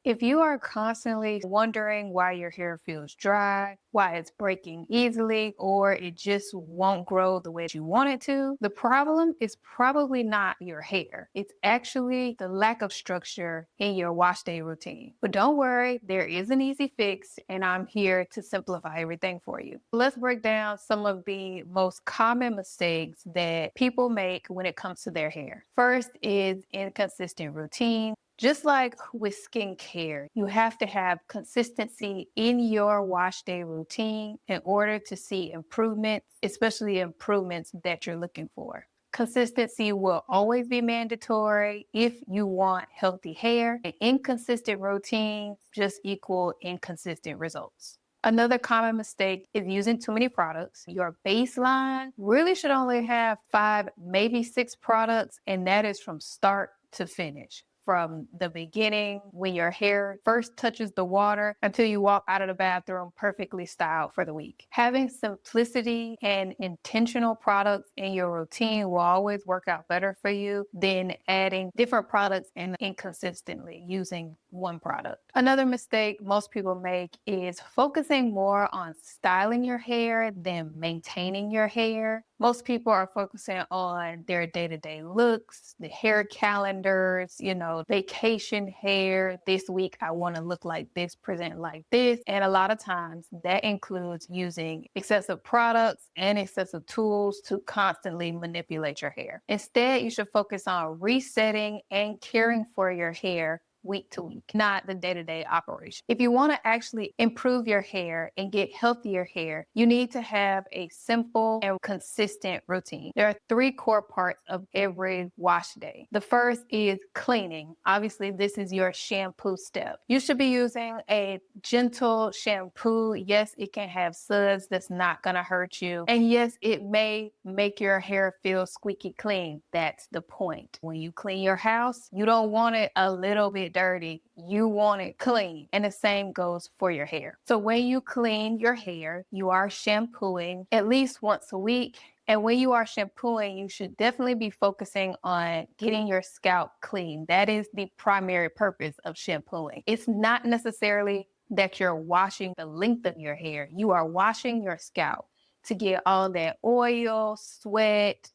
If you are constantly wondering why your hair feels dry, why it's breaking easily, or it just won't grow the way you want it to, the problem is probably not your hair. It's actually the lack of structure in your wash day routine. But don't worry, there is an easy fix, and I'm here to simplify everything for you. Let's break down some of the most common mistakes that people make when it comes to their hair. First is inconsistent routine. Just like with skincare, you have to have consistency in your wash day routine in order to see improvements, especially improvements that you're looking for. Consistency will always be mandatory if you want healthy hair, and inconsistent routines just equal inconsistent results. Another common mistake is using too many products. Your baseline really should only have 5, maybe 6 products, and that is from start to finish. From the beginning, when your hair first touches the water, until you walk out of the bathroom perfectly styled for the week. Having simplicity and intentional products in your routine will always work out better for you than adding different products and inconsistently using one product. Another mistake most people make is focusing more on styling your hair than maintaining your hair. Most people are focusing on their day-to-day looks, the hair calendars, vacation hair. This week, I want to look like this, present like this. And a lot of times that includes using excessive products and excessive tools to constantly manipulate your hair. Instead, you should focus on resetting and caring for your hair week to week, not the day-to-day operation. If you want to actually improve your hair and get healthier hair, you need to have a simple and consistent routine. There are 3 core parts of every wash day. The first is cleaning. Obviously, this is your shampoo step. You should be using a gentle shampoo. Yes, it can have suds that's not going to hurt you. And yes, it may make your hair feel squeaky clean. That's the point. When you clean your house, you don't want it a little bit dirty. You want it clean. And the same goes for your hair. So when you clean your hair, you are shampooing at least once a week. And when you are shampooing, you should definitely be focusing on getting your scalp clean. That is the primary purpose of shampooing. It's not necessarily that you're washing the length of your hair. You are washing your scalp to get all that oil, sweat,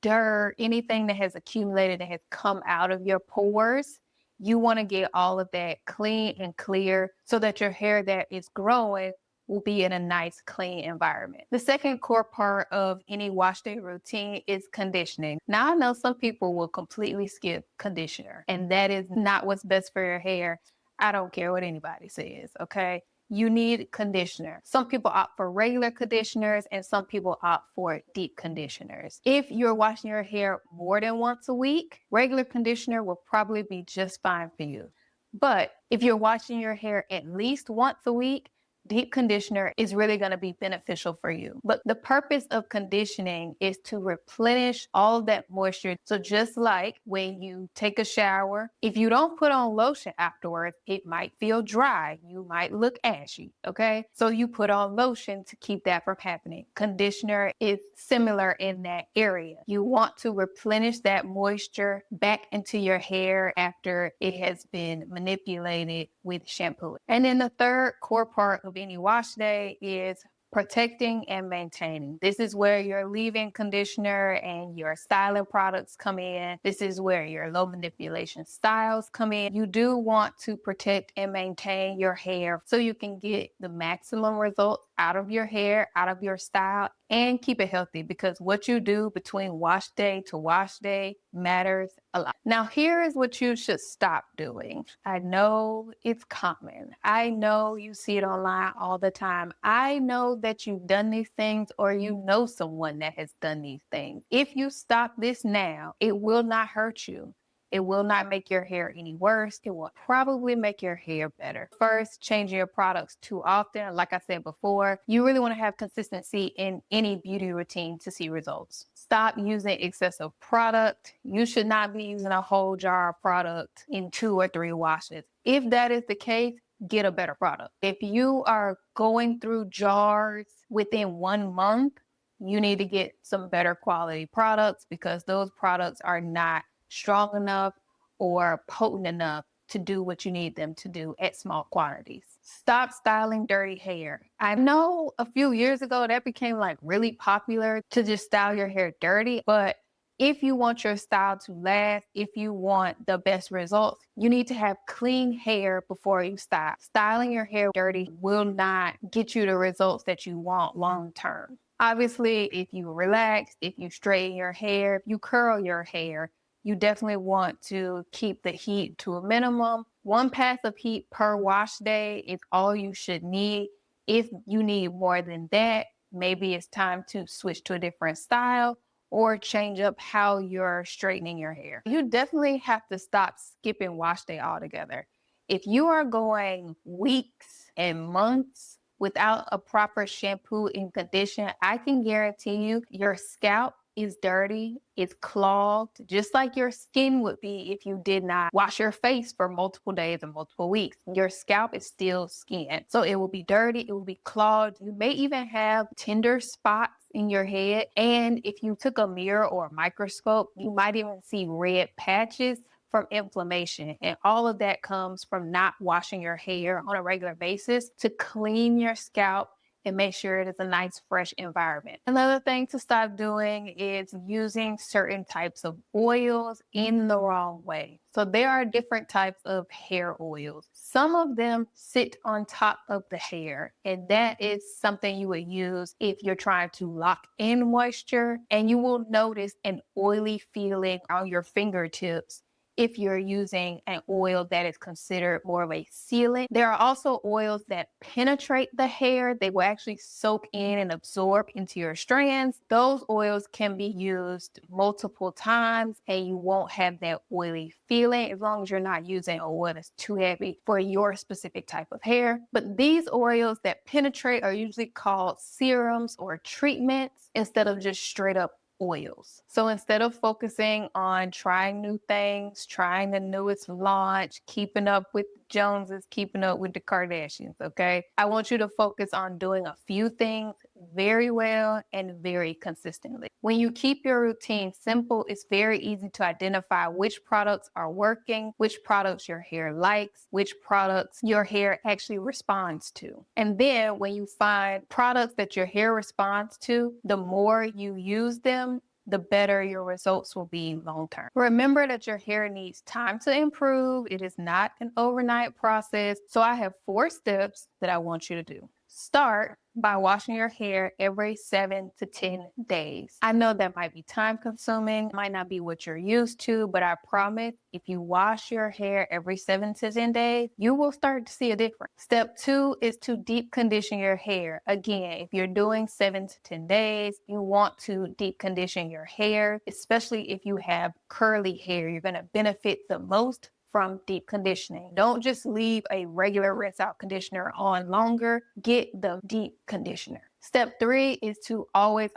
dirt, anything that has accumulated that has come out of your pores. You want to get all of that clean and clear so that your hair that is growing will be in a nice, clean environment. The second core part of any wash day routine is conditioning. Now, I know some people will completely skip conditioner, and that is not what's best for your hair. I don't care what anybody says, okay? You need conditioner. Some people opt for regular conditioners and some people opt for deep conditioners. If you're washing your hair more than once a week, regular conditioner will probably be just fine for you. But if you're washing your hair at least once a week, deep conditioner is really going to be beneficial for you. But the purpose of conditioning is to replenish all that moisture. So just like when you take a shower, if you don't put on lotion afterwards, it might feel dry. You might look ashy, okay? So you put on lotion to keep that from happening. Conditioner is similar in that area. You want to replenish that moisture back into your hair after it has been manipulated with shampoo. And then the third core part of any wash day is protecting and maintaining. This is where your leave-in conditioner and your styling products come in. This is where your low manipulation styles come in. You do want to protect and maintain your hair so you can get the maximum results out of your hair, out of your style, and keep it healthy, because what you do between wash day to wash day matters a lot. Now, here is what you should stop doing. I know it's common. I know you see it online all the time. I know that you've done these things or you know someone that has done these things. If you stop this now, it will not hurt you. It will not make your hair any worse. It will probably make your hair better. First, changing your products too often. Like I said before, you really want to have consistency in any beauty routine to see results. Stop using excessive product. You should not be using a whole jar of product in 2 or 3 washes. If that is the case, get a better product. If you are going through jars within 1 month, you need to get some better quality products, because those products are not strong enough or potent enough to do what you need them to do at small quantities. Stop styling dirty hair. I know a few years ago that became like really popular to just style your hair dirty, but if you want your style to last, if you want the best results, you need to have clean hair before you style. Styling your hair dirty will not get you the results that you want long term. Obviously, if you relax, if you straighten your hair, if you curl your hair, you definitely want to keep the heat to a minimum. One pass of heat per wash day is all you should need. If you need more than that, maybe it's time to switch to a different style or change up how you're straightening your hair. You definitely have to stop skipping wash day altogether. If you are going weeks and months without a proper shampoo and condition, I can guarantee you your scalp is dirty, it's clogged, just like your skin would be if you did not wash your face for multiple days and multiple weeks. Your scalp is still skin. So it will be dirty, it will be clogged. You may even have tender spots in your head. And if you took a mirror or a microscope, you might even see red patches from inflammation. And all of that comes from not washing your hair on a regular basis to clean your scalp and make sure it is a nice, fresh environment. Another thing to stop doing is using certain types of oils in the wrong way. So there are different types of hair oils. Some of them sit on top of the hair, and that is something you would use if you're trying to lock in moisture, and you will notice an oily feeling on your fingertips if you're using an oil that is considered more of a sealant. There are also oils that penetrate the hair. They will actually soak in and absorb into your strands. Those oils can be used multiple times and you won't have that oily feeling as long as you're not using oil that's too heavy for your specific type of hair. But these oils that penetrate are usually called serums or treatments instead of just straight up oils. So instead of focusing on trying new things, trying the newest launch, keeping up with the Joneses, keeping up with the Kardashians, okay? I want you to focus on doing a few things very well and very consistently. When you keep your routine simple, it's very easy to identify which products are working, which products your hair likes, which products your hair actually responds to. And then when you find products that your hair responds to, the more you use them, the better your results will be long term. Remember that your hair needs time to improve. It is not an overnight process. So I have 4 steps that I want you to do. Start by washing your hair every 7 to 10 days. I know that might be time consuming, might not be what you're used to, but I promise if you wash your hair every 7 to 10 days, you will start to see a difference. Step 2 is to deep condition your hair. Again, if you're doing 7 to 10 days, you want to deep condition your hair, especially if you have curly hair. You're going to benefit the most from deep conditioning. Don't just leave a regular rinse out conditioner on longer. Get the deep conditioner. Step 3 is to always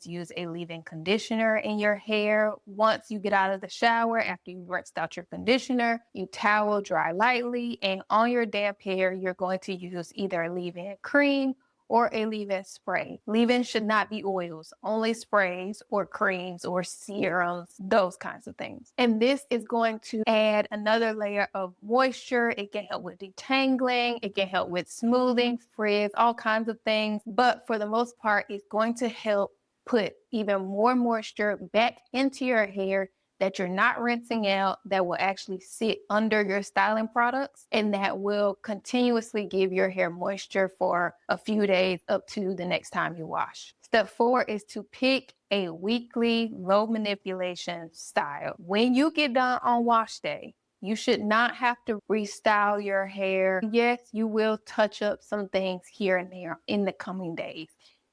use a leave-in conditioner in your hair. Once you get out of the shower, after you've rinsed out your conditioner, you towel dry lightly, and on your damp hair, you're going to use either a leave-in cream or a leave-in spray. Leave-in should not be oils, only sprays or creams or serums, those kinds of things. And this is going to add another layer of moisture. It can help with detangling, it can help with smoothing, frizz, all kinds of things. But for the most part, it's going to help put even more moisture back into your hair that you're not rinsing out, that will actually sit under your styling products, and that will continuously give your hair moisture for a few days up to the next time you wash. Step 4 is to pick a weekly low manipulation style. When you get done on wash day, you should not have to restyle your hair. Yes, you will touch up some things here and there in the coming days.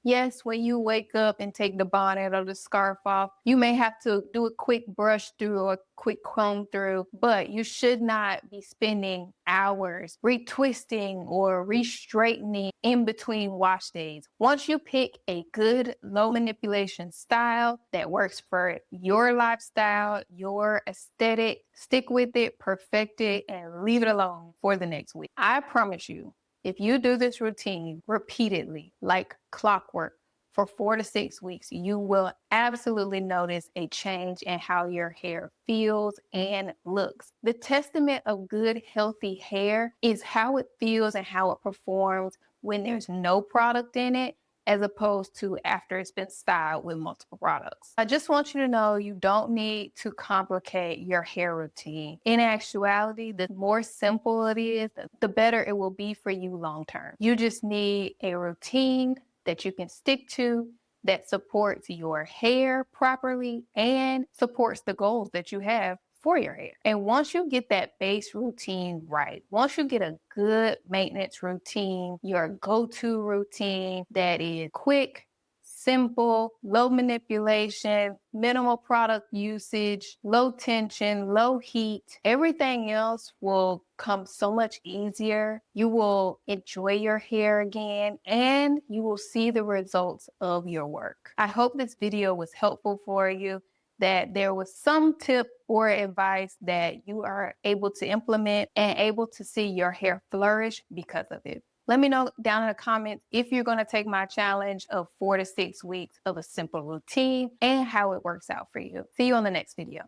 Yes, when you wake up and take the bonnet or the scarf off, you may have to do a quick brush through or a quick comb through, but you should not be spending hours retwisting or re-straightening in between wash days. Once you pick a good low manipulation style that works for your lifestyle, your aesthetic, stick with it, perfect it, and leave it alone for the next week. I promise you, if you do this routine repeatedly, like clockwork, for 4 to 6 weeks, you will absolutely notice a change in how your hair feels and looks. The testament of good, healthy hair is how it feels and how it performs when there's no product in it, as opposed to after it's been styled with multiple products. I just want you to know you don't need to complicate your hair routine. In actuality, the more simple it is, the better it will be for you long term. You just need a routine that you can stick to that supports your hair properly and supports the goals that you have for your hair. And once you get that base routine right, once you get a good maintenance routine, your go-to routine that is quick, simple, low manipulation, minimal product usage, low tension, low heat, everything else will come so much easier. You will enjoy your hair again and you will see the results of your work. I hope this video was helpful for you, that there was some tip or advice that you are able to implement and able to see your hair flourish because of it. Let me know down in the comments if you're going to take my challenge of 4 to 6 weeks of a simple routine and how it works out for you. See you on the next video.